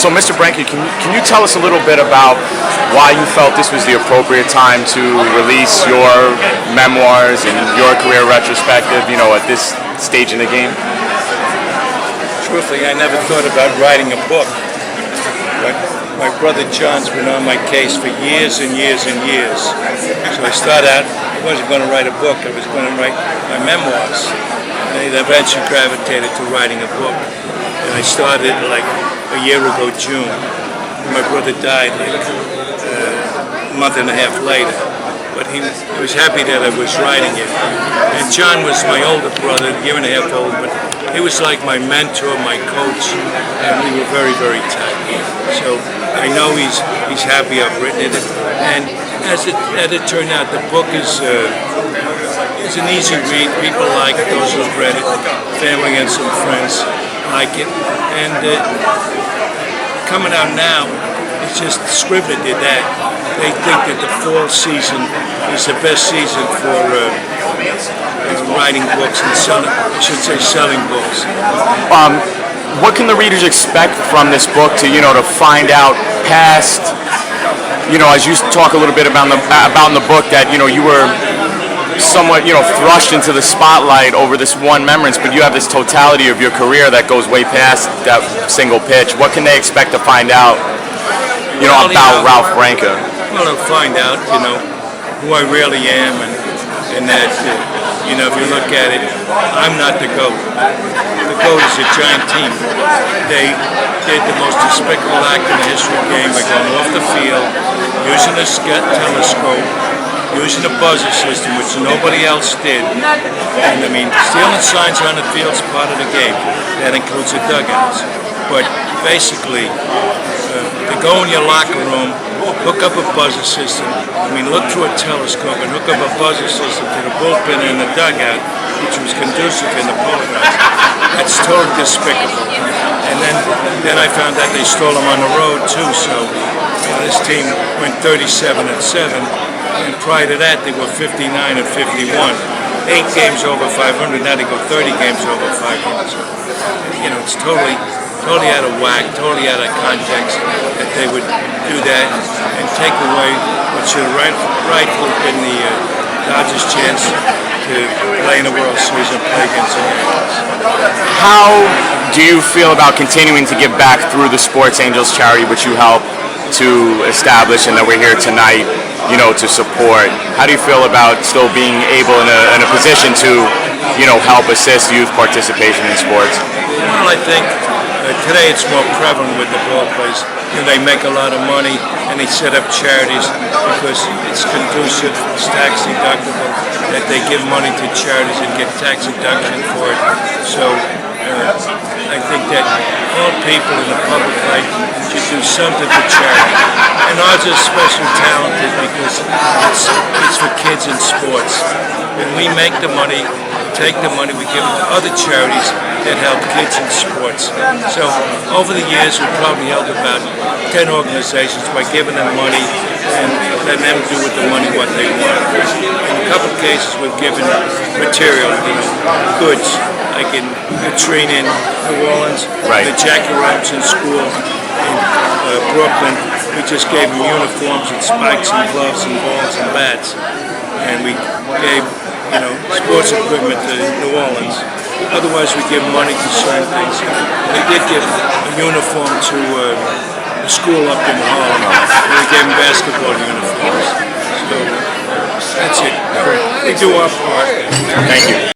So, Mr. Branca, can you tell us a little bit about why you felt this was the appropriate time to release your memoirs and your career retrospective, at this stage in the game? Truthfully, I never thought about writing a book. But my brother John's been on my case for years and years and years. So I started out, I wasn't going to write a book, I was going to write my memoirs. And I eventually gravitated to writing a book. And I started like a year ago, June. My brother died like a month and a half later. But he was happy that I was writing it. And John was my older brother, a year and a half old, but he was like my mentor, my coach, and we were very, very tight. So I know he's happy I've written it. And as it turned out, the book is an easy read. People like it, those who have read it. Family and some friends like it. And coming out now, it's just Scrivener did that. They think that the fall season is the best season for writing books and selling books. What can the readers expect from this book to find out past, as you talk a little bit about in the book that, you were somewhat, thrust into the spotlight over this one remembrance, but you have this totality of your career that goes way past that single pitch. What can they expect to find out, about Ralph Branca? Well, they'll find out, who I really am, and that, if you look at it, I'm not the GOAT. The GOAT is a giant team. They did the most despicable act in the history of the game by going off the field, using a telescope, using a buzzer system, which nobody else did. And stealing signs on the field is part of the game. That includes the dugouts. But basically, to go in your locker room, hook up a buzzer system, look through a telescope and hook up a buzzer system to the bullpen in the dugout, which was conducive in the photographs. That's totally despicable. And then I found out they stole them on the road too, so this team went 37-7, and prior to that they were 59-51. 8 games over 500, now they go 30 games over 500. So, it's totally out of whack, totally out of context that they would do that and take away what should rightfully been the Dodgers' chance to play in the World Series and play against the Yankees. How do you feel about continuing to give back through the Sports Angels charity, which you helped to establish and that we're here tonight, to support? How do you feel about still being able in a position to, help assist youth participation in sports? Well, I think today it's more prevalent with the ball players. They make a lot of money and they set up charities because it's conducive, it's tax deductible, that they give money to charities and get tax deduction for it. So I think that all people in the public life should do something for charity. And ours is especially talented because it's for kids in sports. When we make the money, take the money, we give it to other charities that help kids in sports. So over the years, we've probably helped about 10 organizations by giving them money and letting them do with the money what they want. In a couple of cases, we've given material, goods, like in Katrina in New Orleans, right. The Jackie Robinson School in Brooklyn. We just gave them uniforms and spikes and gloves and balls and bats. And we gave sports equipment to New Orleans. Otherwise, we give money to certain things. We did give a uniform to the school up in Harlem. We gave them basketball uniforms. So that's it. We do our part. Thank you.